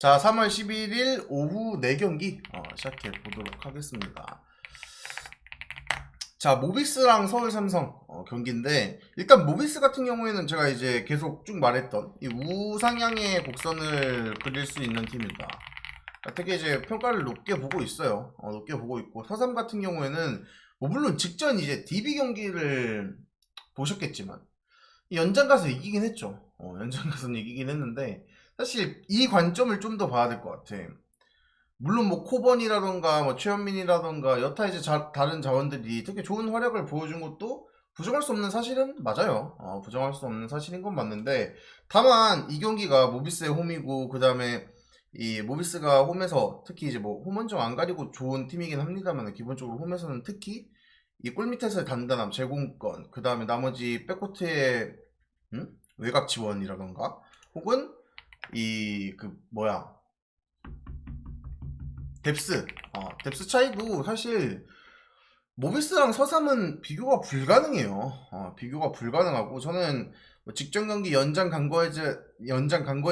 자, 3월 11일 오후 4경기 시작해 보도록 하겠습니다. 자, 모비스랑 서울 삼성 경기인데, 일단 모비스 같은 경우에는 제가 이제 계속 쭉 말했던 이 우상향의 곡선을 그릴 수 있는 팀이다. 되게 이제 평가를 높게 보고 있어요. 높게 보고 있고, 서삼 같은 경우에는 뭐 물론 직전 이제 DB 경기를 보셨겠지만 연장 가서 이기긴 했죠. 연장 가서는 이기긴 했는데, 사실 이 관점을 좀 더 봐야 될 것 같아. 물론 뭐 코번이라던가 뭐 최현민이라던가 여타 이제 다른 자원들이 되게 좋은 활약을 보여준 것도 부정할 수 없는 사실은 맞아요. 부정할 수 없는 사실인 건 맞는데, 다만 이 경기가 모비스의 홈이고, 그 다음에 이 모비스가 홈에서 특히 이제 뭐 홈원정 안 가리고 좋은 팀이긴 합니다만, 기본적으로 홈에서는 특히 이 골밑에서의 단단함, 제공권, 그 다음에 나머지 백코트의 외곽 지원이라던가, 혹은 이 그 뭐야 뎁스 차이도 사실 모비스랑 서삼은 비교가 불가능해요. 비교가 불가능하고, 저는 뭐 직전 경기 연장 간 거에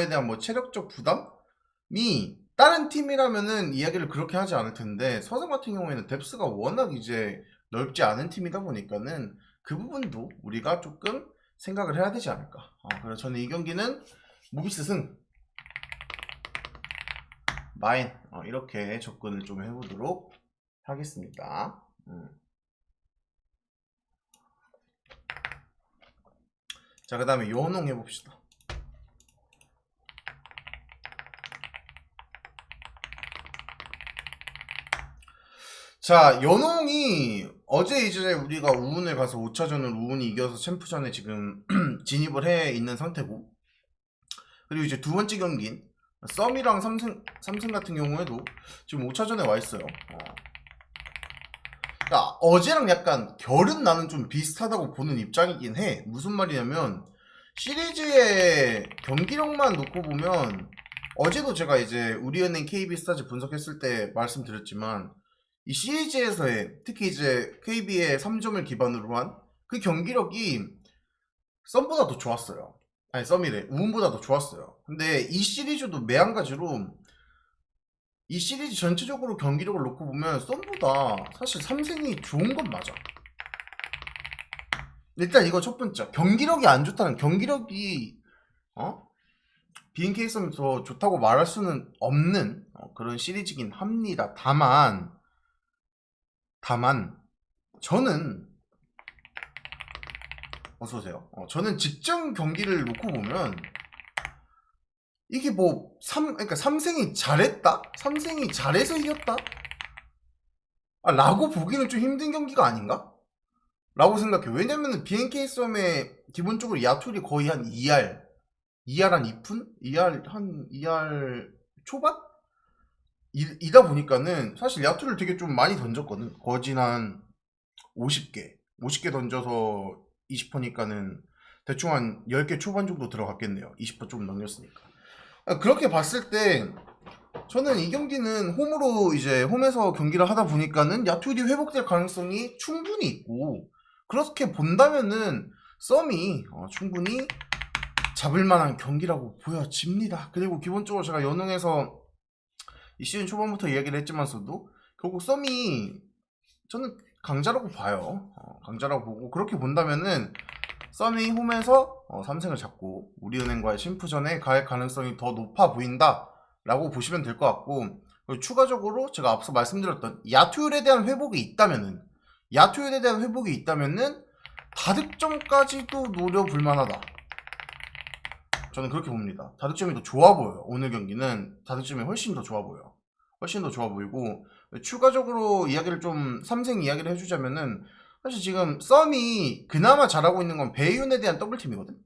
대한 뭐 체력적 부담이 다른 팀이라면은 이야기를 그렇게 하지 않을 텐데, 서삼 같은 경우에는 뎁스가 워낙 이제 넓지 않은 팀이다 보니까는 그 부분도 우리가 조금 생각을 해야 되지 않을까. 그래서 저는 이 경기는 모비스 승 마인 이렇게 접근을 좀 해보도록 하겠습니다. 자, 그 다음에 연홍 해봅시다. 자, 연홍이 어제 이제 우리가 우운을 가서 5차전을 우운이 이겨서 챔프전에 지금 진입을 해 있는 상태고, 그리고 이제 두 번째 경기인 썸이랑 삼성 같은 경우에도 지금 5차전에 와 있어요. 그러니까 어제랑 약간 결은 나는 좀 비슷하다고 보는 입장이긴 해. 무슨 말이냐면, 시리즈의 경기력만 놓고 보면 어제도 제가 이제 우리은행 KB스타즈 분석했을 때 말씀드렸지만, 이 시리즈에서의 특히 이제 KB의 3점을 기반으로 한 그 경기력이 썸보다 더 좋았어요. 아니, 썸이래, 우은보다 더 좋았어요. 근데 이 시리즈도 매한가지로 이 시리즈 전체적으로 경기력을 놓고 보면 썸보다 사실 삼성이 좋은 건 맞아. 일단 이거 첫 번째, 경기력이 안 좋다는, 경기력이 BNK 썸이 더 좋다고 말할 수는 없는 그런 시리즈긴 합니다. 다만 저는, 어서오세요. 저는 직전 경기를 놓고 보면 이게 뭐 그러니까 삼성이 잘했다? 삼성이 잘해서 이겼다? 라고 보기는 좀 힘든 경기가 아닌가? 라고 생각해. 왜냐면은 BNK 썸에 기본적으로 야투리 거의 한 2R 한 2푼? 2R 초반? 이다 보니까는 사실 야투를 되게 좀 많이 던졌거든. 거진 한 50개 던져서 20%니까는 대충 한 10개 초반 정도 들어갔겠네요. 20% 좀 넘겼으니까. 그렇게 봤을 때 저는 이 경기는 홈으로 이제 홈에서 경기를 하다 보니까는 야투리 회복될 가능성이 충분히 있고, 그렇게 본다면은 썸이 충분히 잡을 만한 경기라고 보여집니다. 그리고 기본적으로 제가 연흥에서 이 시즌 초반부터 이야기를 했지만서도 결국 썸이 저는 강자라고 봐요. 강자라고 보고, 그렇게 본다면은 썸이 홈에서 삼성을 잡고 우리은행과의 심프전에 갈 가능성이 더 높아 보인다 라고 보시면 될 것 같고, 그리고 추가적으로 제가 앞서 말씀드렸던 야투율에 대한 회복이 있다면은 다득점까지도 노려볼 만하다. 저는 그렇게 봅니다. 다득점이 더 좋아 보여요. 오늘 경기는 다득점이 훨씬 더 좋아 보여요. 훨씬 더 좋아 보이고, 추가적으로 이야기를 좀 삼성 이야기를 해주자면은, 사실 지금 썸이 그나마 잘하고 있는 건 배윤에 대한 더블팀이거든.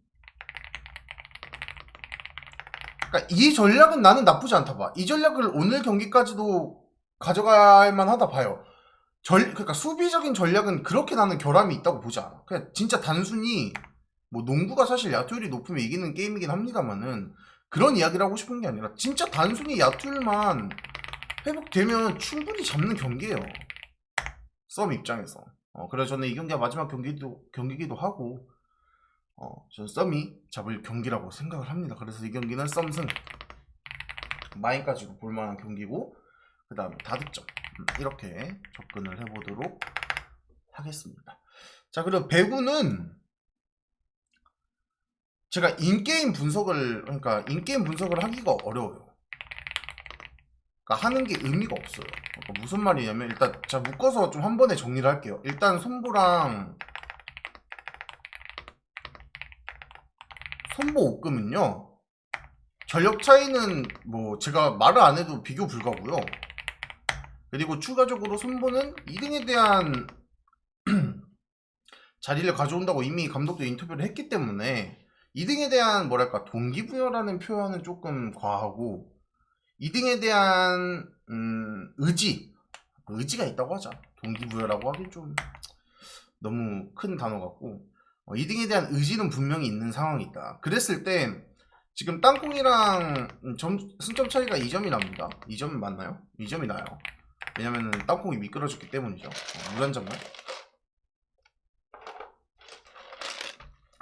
그러니까 이 전략은 나는 나쁘지 않다 봐. 이 전략을 오늘 경기까지도 가져갈 만하다 봐요. 그러니까 수비적인 전략은 그렇게 나는 결함이 있다고 보지 않아. 그냥 진짜 단순히 뭐 농구가 사실 야투율이 높으면 이기는 게임이긴 합니다만은, 그런 이야기를 하고 싶은 게 아니라 진짜 단순히 야투율만 회복되면 충분히 잡는 경기예요. 썸 입장에서. 그래서 저는 이 경기가 마지막 경기기도 하고, 저는 썸이 잡을 경기라고 생각을 합니다. 그래서 이 경기는 썸승. 마인까지도 볼만한 경기고, 그 다음에 다득점 이렇게 접근을 해보도록 하겠습니다. 자, 그리고 배구는 제가 인게임 분석을 하기가 어려워요. 그러니까 하는 게 의미가 없어요. 그러니까 무슨 말이냐면, 일단 제가 묶어서 좀 한 번에 정리를 할게요. 일단 손보랑 손보 옥금은요, 전력 차이는 뭐 제가 말을 안 해도 비교 불가고요. 그리고 추가적으로 손보는 2등에 대한 자리를 가져온다고 이미 감독도 인터뷰를 했기 때문에 2등에 대한 뭐랄까 동기부여라는 표현은 조금 과하고, 2등에 대한 의지가 있다고 하자. 동기부여라고 하긴 좀 너무 큰 단어 같고, 2등에 대한 의지는 분명히 있는 상황이 있다. 그랬을 때 지금 땅콩이랑 승점 차이가 2점이 납니다. 2점이 맞나요? 2점이 나요. 왜냐면은 땅콩이 미끄러졌기 때문이죠. 물 한 잔만.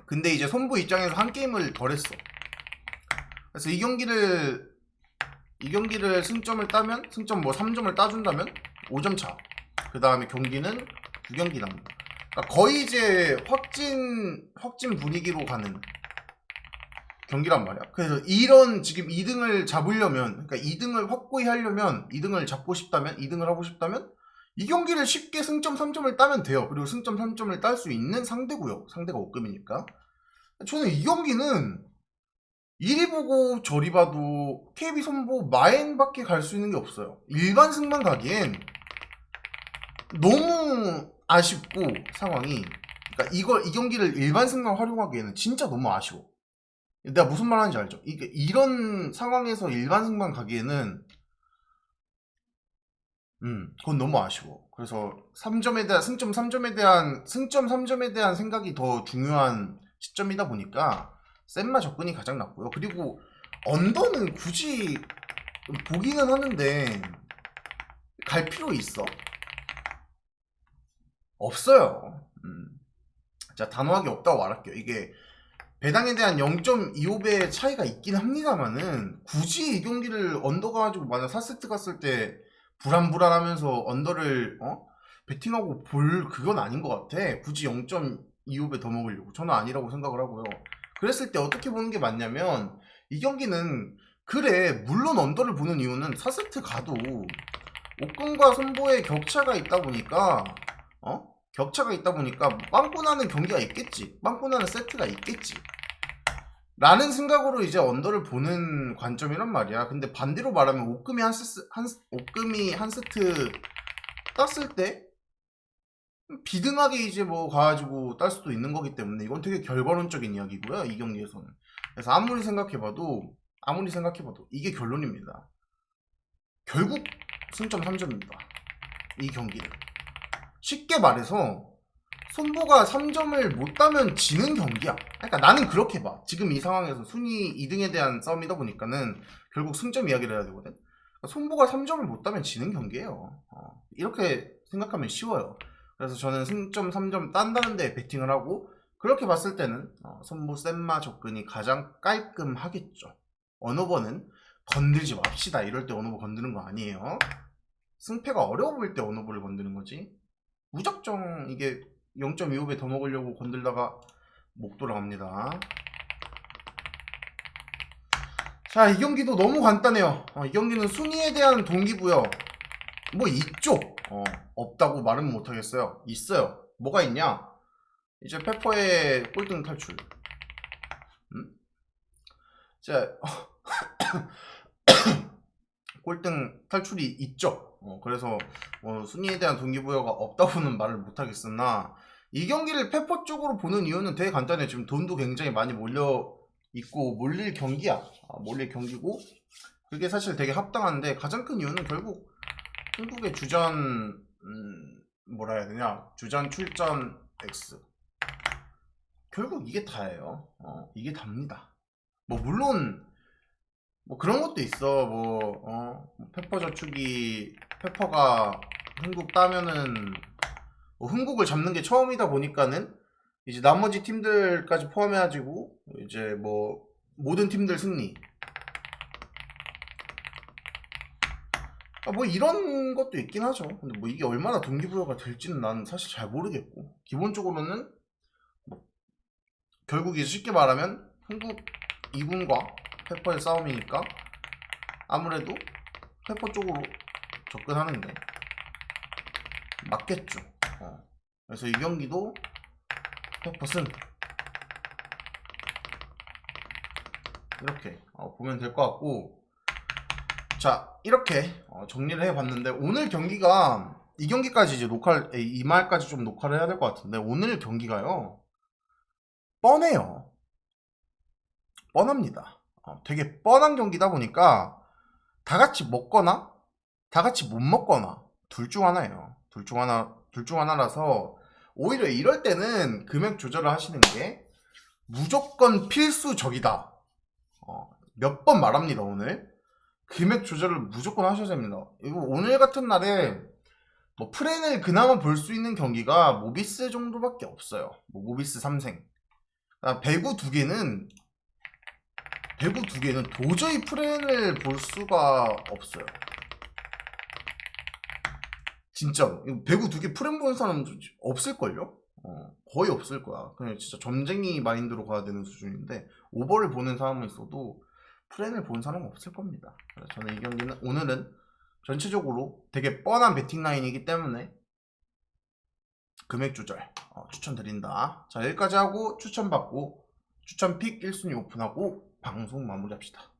근데 이제 손부 입장에서 한 게임을 덜 했어. 그래서 이 경기를 승점을 따면, 승점 뭐 3점을 따준다면 5점 차. 그 다음에 경기는 2경기 남는다. 그러니까 거의 이제 확진 분위기로 가는 경기란 말이야. 그래서 이런 지금 2등을 잡으려면, 그러니까 2등을 확고히 하려면, 2등을 잡고 싶다면, 2등을 하고 싶다면 이 경기를 쉽게 승점 3점을 따면 돼요. 그리고 승점 3점을 딸 수 있는 상대고요. 상대가 5급이니까. 저는 이 경기는 이리 보고 저리 봐도 KB 손보 마엔밖에 갈 수 있는 게 없어요. 일반 승만 가기엔 너무 아쉽고, 상황이. 그러니까 이 경기를 일반 승만 활용하기에는 진짜 너무 아쉬워. 내가 무슨 말 하는지 알죠? 이런 상황에서 일반 승만 가기에는 그건 너무 아쉬워. 그래서 3점에 대한 승점 3점에 대한 생각이 더 중요한 시점이다 보니까 센마 접근이 가장 낫고요. 그리고 언더는 굳이 보기는 하는데 갈 필요 있어? 없어요. 자, 단호하게 없다고 말할게요. 이게 배당에 대한 0.25배 차이가 있긴 합니다만은 굳이 이 경기를 언더 가지고 만약 4세트 갔을 때 불안불안하면서 언더를 배팅하고 볼 그건 아닌 것 같아. 굳이 0.25배 더 먹으려고. 저는 아니라고 생각을 하고요. 그랬을 때 어떻게 보는 게 맞냐면, 이 경기는 그래 물론 언더를 보는 이유는 4세트 가도 옥금과 손보의 격차가 있다 보니까 빵꾸 나는 경기가 있겠지. 빵꾸 나는 세트가 있겠지. 라는 생각으로 이제 언더를 보는 관점이란 말이야. 근데 반대로 말하면 옥금이 한 세트 땄을 때 비등하게 이제 뭐 가가지고 딸 수도 있는 거기 때문에 이건 되게 결과론적인 이야기고요. 이 경기에서는. 그래서 아무리 생각해봐도 이게 결론입니다. 결국 승점 3점입니다. 이 경기는. 쉽게 말해서 손보가 3점을 못 따면 지는 경기야. 그러니까 나는 그렇게 봐. 지금 이 상황에서 순위 2등에 대한 싸움이다 보니까는 결국 승점 이야기를 해야 되거든. 그러니까 손보가 3점을 못 따면 지는 경기예요. 이렇게 생각하면 쉬워요. 그래서 저는 승점 3점 딴다는 데 베팅을 하고, 그렇게 봤을 때는 손보 센마 접근이 가장 깔끔하겠죠. 언어버는 건들지 맙시다. 이럴 때 언어버 건드는 거 아니에요. 승패가 어려워 보일 때 언어버를 건드는 거지. 무작정 이게 0.25배 더 먹으려고 건들다가 목 돌아갑니다. 자, 이 경기도 너무 간단해요. 이 경기는 순위에 대한 동기부여 뭐 있죠. 없다고 말은 못하겠어요. 있어요. 뭐가 있냐? 이제 페퍼의 꼴등 탈출. 자, 꼴등 탈출이 있죠. 그래서 순위에 대한 동기부여가 없다고는 말을 못하겠으나, 이 경기를 페퍼 쪽으로 보는 이유는 되게 간단해요. 지금 돈도 굉장히 많이 몰려 있고 몰릴 경기야. 몰릴 경기고, 그게 사실 되게 합당한데, 가장 큰 이유는 결국 한국의 주전 뭐라 해야 되냐, 주전 출전 X, 결국 이게 다예요. 이게 답니다. 뭐 물론 뭐 그런 것도 있어. 페퍼저축이 페퍼가 흥국 따면은 흥국을 잡는 게 처음이다 보니까는 이제 나머지 팀들까지 포함해가지고 이제 뭐 모든 팀들 승리, 뭐 이런 것도 있긴 하죠. 근데 뭐 이게 얼마나 동기부여가 될지는 난 사실 잘 모르겠고, 기본적으로는 뭐 결국 이제 쉽게 말하면 흥국 2군과 페퍼의 싸움이니까 아무래도 페퍼 쪽으로 접근하는 게 맞겠죠. 그래서 이 경기도 페퍼 승, 이렇게 보면 될 것 같고, 자 이렇게 정리를 해봤는데, 오늘 경기가 이 경기까지 이제 이 말까지 좀 녹화를 해야 될 것 같은데, 오늘 경기가요 뻔해요. 뻔합니다. 되게 뻔한 경기다 보니까 다 같이 먹거나 다 같이 못 먹거나 둘 중 하나예요. 둘 중 하나라서 오히려 이럴 때는 금액 조절을 하시는 게 무조건 필수적이다. 몇 번 말합니다. 오늘 금액 조절을 무조건 하셔야 됩니다. 이거 오늘 같은 날에 뭐 프렌을 그나마 볼 수 있는 경기가 모비스 정도밖에 없어요. 뭐 모비스 3생. 배구 두 개는 도저히 프렌을 볼 수가 없어요. 진짜로. 배구 두 개 프렌 보는 사람 없을걸요? 거의 없을 거야. 그냥 진짜 점쟁이 마인드로 가야 되는 수준인데, 오버를 보는 사람은 있어도 프렌을 본 사람은 없을 겁니다. 그래서 저는 이 경기는 오늘은 전체적으로 되게 뻔한 베팅 라인이기 때문에 금액 조절 추천드린다. 자, 여기까지 하고 추천받고 추천 픽 1순위 오픈하고 방송 마무리합시다.